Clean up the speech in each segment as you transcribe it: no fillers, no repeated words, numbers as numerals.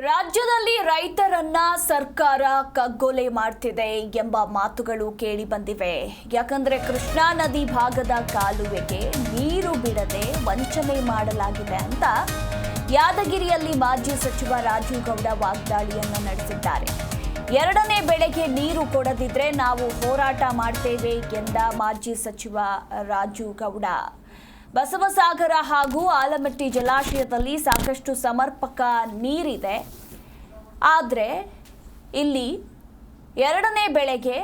ರಾಜ್ಯದಲ್ಲಿ ರೈತರನ್ನ ಸರ್ಕಾರ ಕಗ್ಗೊಲೆ ಮಾಡ್ತಿದೆ ಎಂಬ ಮಾತುಗಳು ಕೇಳಿ ಬಂದಿವೆ. ಯಾಕಂದ್ರೆ ಕೃಷ್ಣಾ ನದಿ ಭಾಗದ ಕಾಲುವೆಗೆ ನೀರು ಬಿಡದೆ ವಂಚನೆ ಮಾಡಲಾಗಿದೆ ಅಂತ ಯಾದಗಿರಿಯಲ್ಲಿ ಮಾಜಿ ಸಚಿವ ರಾಜು ಗೌಡ ವಾಗ್ದಾಳಿಯನ್ನ ನಡೆಸಿದ್ದಾರೆ. ಎರಡನೇ ಬೆಳೆಗೆ ನೀರು ಕೊಡದಿದ್ರೆ ನಾವು ಹೋರಾಟ ಮಾಡ್ತೇವೆ ಎಂದ ಮಾಜಿ ಸಚಿವ ರಾಜು ಗೌಡ ಬಸವಸಾಗರ ಹಾಗೂ ಆಲಮಟ್ಟಿ ಜಲಾಶಯದಲ್ಲಿ ಸಾಕಷ್ಟು ಸಮರ್ಪಕ ನೀರಿದೆ. ಆದರೆ ಇಲ್ಲಿ ಎರಡನೇ ಬೆಳೆಗೆ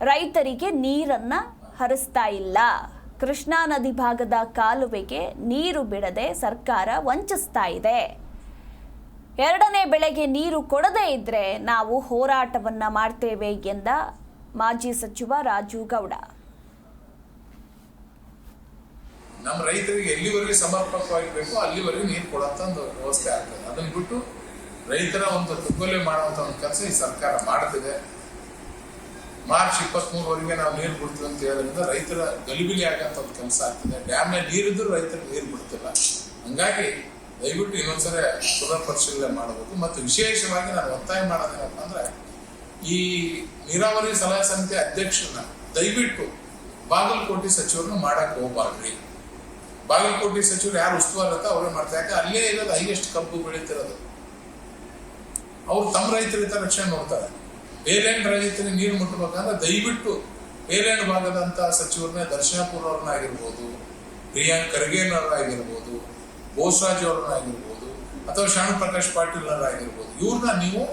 ರೈತರಿಗೆ ನೀರನ್ನು ಹರಿಸ್ತಾ ಇಲ್ಲ. ಕೃಷ್ಣಾ ನದಿ ಭಾಗದ ಕಾಲುವೆಗೆ ನೀರು ಬಿಡದೆ ಸರ್ಕಾರ ವಂಚಿಸ್ತಾ ಇದೆ. ಎರಡನೇ ಬೆಳೆಗೆ ನೀರು ಕೊಡದೇ ಇದ್ರೆ ನಾವು ಹೋರಾಟವನ್ನು ಮಾಡ್ತೇವೆ ಎಂದ ಮಾಜಿ ಸಚಿವ ರಾಜು ಗೌಡ. ನಮ್ಮ ರೈತರಿಗೆ ಎಲ್ಲಿವರೆಗೆ ಸಮರ್ಪಕವಾಗಿ ಬೇಕೋ ಅಲ್ಲಿವರೆಗೆ ನೀರು ಕೊಡುವಂತ ಒಂದು ವ್ಯವಸ್ಥೆ ಆಗ್ತದೆ. ಅದನ್ನ ಬಿಟ್ಟು ರೈತರ ಒಂದು ಕಗ್ಗೊಲೆ ಮಾಡುವಂತ ಒಂದು ಕೆಲಸ ಈ ಸರ್ಕಾರ ಮಾಡ್ತಿದೆ. ಮಾರ್ಚ್ 23 ನಾವು ನೀರು ಬಿಡ್ತೀವಿ ಅಂತ ಹೇಳೋದ್ರಿಂದ ರೈತರ ಗಲಿಬಿಲಿ ಆಗಂತ ಒಂದು ಕೆಲಸ ಆಗ್ತದೆ. ಡ್ಯಾಮ್ನ ನೀರಿದ್ರು ರೈತರಿಗೆ ನೀರು ಬಿಡ್ತಿಲ್ಲ. ಹಂಗಾಗಿ ದಯವಿಟ್ಟು ಇನ್ನೊಂದ್ಸರಿ ಪುನರ್ ಪರಿಶೀಲನೆ ಮಾಡಬೇಕು. ಮತ್ತು ವಿಶೇಷವಾಗಿ ನಾನು ಒತ್ತಾಯ ಮಾಡೋದೇನಪ್ಪ ಅಂದ್ರೆ, ಈ ನೀರಾವರಿ ಸಲಹಾ ಸಮಿತಿ ಅಧ್ಯಕ್ಷರನ್ನ ದಯವಿಟ್ಟು ಬಾಗಲಕೋಟೆ ಸಚಿವರನ್ನು ಮಾಡಕ್ ಹೋಗ್ಬಾರ್ದ್ರಿ. ಬಾಗಲಕೋಟೆ ಸಚಿವರು ಯಾರು ಉಸ್ತುವಾರಿ ಇರುತ್ತೆ ಅವರೇ ಮಾಡ್ತಾರೆ. ಯಾಕೆ ಅಲ್ಲೇ ಇರೋದು ಹೈಯೆಸ್ಟ್ ಕಬ್ಬು ಬೆಳೀತಿರೋದು. ಅವ್ರು ತಮ್ಮ ರೈತರ ರಕ್ಷಣೆ ನೋಡ್ತಾರೆ. ಬೇಲೆಂಡ್ ರೈತರಿಗೆ ನೀರು ಮುಟ್ಟಬೇಕಂದ್ರೆ ದಯವಿಟ್ಟು ಬೇಲೆಂಡ್ ಭಾಗದಂತ ಸಚಿವರನ್ನ ದರ್ಶನಪುರ ಅವ್ರನ್ನಾಗಿರ್ಬೋದು, ಪ್ರಿಯಾಂಕ್ ಖರ್ಗೆನವರಾಗಿರ್ಬೋದು, ಬೋಸರಾಜ್ ಅವ್ರನ್ನಾಗಿರ್ಬೋದು, ಅಥವಾ ಶಾಣು ಪ್ರಕಾಶ್ ಪಾಟೀಲ್ ಅವರಾಗಿರ್ಬೋದು, ಇವ್ರನ್ನ ನೀವು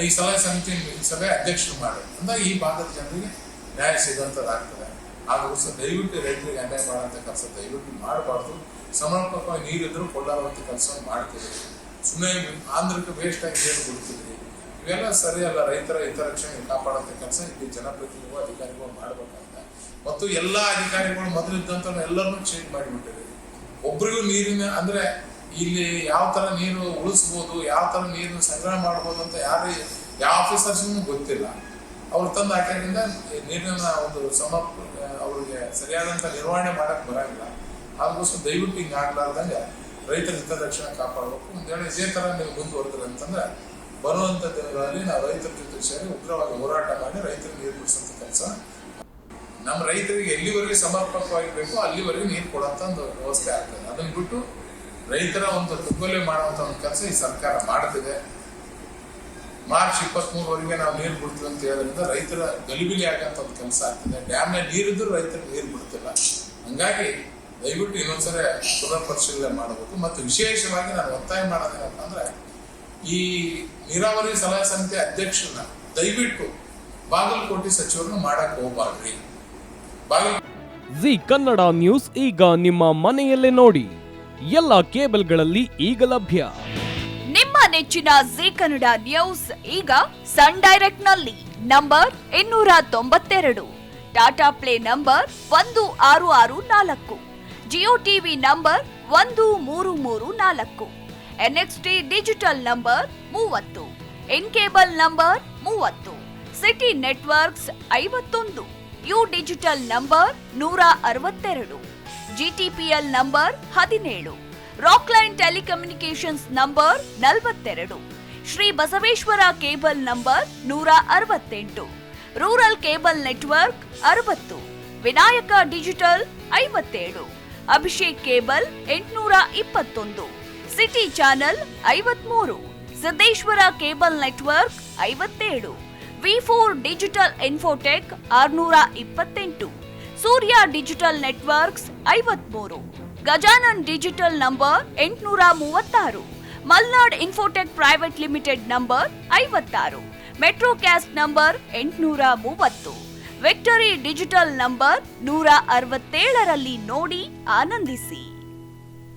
ಈ ಸಲಹಾ ಸಮಿತಿ ಸಭೆ ಅಧ್ಯಕ್ಷರು ಮಾಡಿ ಅಂದ್ರೆ ಈ ಭಾಗದ ಜನರಿಗೆ ನ್ಯಾಯ ಸಿಗುವಂಥದ್ದಾಗ್ತದೆ. ಆಗೋಸ್ಕರ ದಯವಿಟ್ಟು ರೈತರಿಗೆ ಅನ್ಯಾಯ ಮಾಡುವಂಥ ಕೆಲಸ ದಯವಿಟ್ಟು ಮಾಡಬಾರ್ದು. ಸಮರ್ಪಕವಾಗಿ ನೀರಿದ್ರು ಕೊಳ್ಳಾರುವಂಥ ಕೆಲಸ ಮಾಡ್ತೀವಿ. ಸುಮ್ಮನೆ ಆಂಧ್ರಕ್ಕೆ ವೇಸ್ಟ್ ಆಗಿ ನೀರು ಬಿಡ್ತಿದ್ರಿ, ಇವೆಲ್ಲ ಸರಿಯಲ್ಲ. ರೈತರ ಹಿತರಕ್ಷಣೆ ಕಾಪಾಡುವಂಥ ಕೆಲಸ ಇಲ್ಲಿ ಜನಪ್ರತಿನಿಧಿಗಳು ಅಧಿಕಾರಿಗಳು ಮಾಡ್ಬೇಕಂತ. ಮತ್ತು ಎಲ್ಲ ಅಧಿಕಾರಿಗಳು ಮೊದಲಿದ್ದಂತ ಎಲ್ಲರನ್ನೂ ಚೇಂಜ್ ಮಾಡಿಬಿಟ್ಟಿದೆ. ಒಬ್ರಿಗೂ ನೀರಿನ ಅಂದ್ರೆ ಇಲ್ಲಿ ಯಾವ ತರ ನೀರು ಉಳಿಸ್ಬೋದು, ಯಾವ ತರ ನೀರನ್ನು ಸಂಗ್ರಹ ಮಾಡ್ಬೋದು ಅಂತ ಯಾವ ಆಫೀಸರ್ಸ್ಗೂ ಗೊತ್ತಿಲ್ಲ. ಅವ್ರು ತಂದು ಹಾಕಿದ್ರಿಂದ ನೀರಿನ ಒಂದು ಅವ್ರಿಗೆ ಸರಿಯಾದಂತ ನಿರ್ವಹಣೆ ಮಾಡಕ್ ಬರಂಗಿಲ್ಲ. ಅದಕ್ಕೋಸ್ಕರ ದಯವಿಟ್ಟು ಹಿಂಗೆ ಆಗ್ಲಾರ್ದಂಗೆ ರೈತರ ಹಿತರಕ್ಷಣೆ ಕಾಪಾಡಬೇಕು. ಒಂದೇಳೆ ಇದೇ ತರ ನೀವು ಮುಂದುವರೆದ್ರೆ ಅಂತಂದ್ರೆ ಬರುವಂತ ದಿನಗಳಲ್ಲಿ ನಾವು ರೈತರ ಜೊತೆ ಸೇರಿ ಉಗ್ರವಾಗಿ ಹೋರಾಟ ಮಾಡಿ ರೈತರಿಗೆ ನೀರು ಬಿಡಿಸುವಂತ ಕೆಲಸ. ನಮ್ಮ ರೈತರಿಗೆ ಎಲ್ಲಿವರೆಗೆ ಸಮರ್ಪಕವಾಗಿ ಬೇಕೋ ಅಲ್ಲಿವರೆಗೆ ನೀರು ಕೊಡುವಂತ ಒಂದು ವ್ಯವಸ್ಥೆ ಆಗ್ತದೆ. ಅದನ್ನ ಬಿಟ್ಟು ರೈತರ ಒಂದು ಕಗ್ಗೊಲೆ ಮಾಡುವಂತ ಒಂದು ಕೆಲಸ ಈ ಸರ್ಕಾರ ಮಾಡ್ತಿದೆ. ಮಾರ್ಚ್ 23 ನಾವು ನೀರು ಬಿಡ್ತೀವಿ ಅಂತ ಹೇಳೋದ್ರಿಂದ ರೈತರ ಗಲಿಬಿಲಿ ಆಗಂತ ಒಂದು ಕೆಲಸ ಆಗ್ತದೆ. ಡ್ಯಾಮ್ನ ನೀರಿದ್ರು ರೈತರಿಗೆ ನೀರು ಬಿಡ್ತಿಲ್ಲ. ಹಂಗಾಗಿ ದಯವಿಟ್ಟು ಇನ್ನೊಂದ್ಸರಿ ಪುನರ್ ಪರಿಶೀಲನೆ ಮಾಡಬೇಕು. ಮತ್ತು ವಿಶೇಷವಾಗಿ ನಾನು ಒತ್ತಾಯ ಮಾಡೋದೇನಪ್ಪ ಅಂದ್ರೆ, ಈ ನೀರಾವರಿ ಸಲಹಾ ಸಮಿತಿ ಅಧ್ಯಕ್ಷರನ್ನ ದಯವಿಟ್ಟು ಬಾಗಲಕೋಟೆ ಸಚಿವರನ್ನು ಮಾಡಕ್ ಹೋಗ್ಬಾರ್ದ್ರಿ. ಜಿ ಕನ್ನಡ ನ್ಯೂಸ್ ಈಗ ನಿಮ್ಮ ಮನೆಯಲ್ಲೇ ನೋಡಿ. ಎಲ್ಲ ಕೇಬಲ್ಗಳಲ್ಲಿ ಈಗ ಲಭ್ಯ. ನಿಮ್ಮ ನೆಚ್ಚಿನ ಜಿ ಕನ್ನಡ ನ್ಯೂಸ್ ಈಗ ಸನ್ ಡೈರೆಕ್ಟ್ ನಲ್ಲಿ number 292, Tata Play number 1664, Jio TV number 1334, NXT digital number 30, in cable number 30, SITI networks 51, U digital number 162, GTPL number 17, Rockline telecommunications number 42, Shri Basaveshwara cable number 168, rural cable network 60, Vinayaka digital 57, Abhishek cable 821, city channel 53, Siddeshwara cable network 57, ವಿ4 digital infotech 628, Surya digital networks 53, Gajanan digital number 836, Malnad infotech private limited number 56, metrocast number 830, victory digital number 167ರಲ್ಲಿ ನೋಡಿ ಆನಂದಿಸಿ.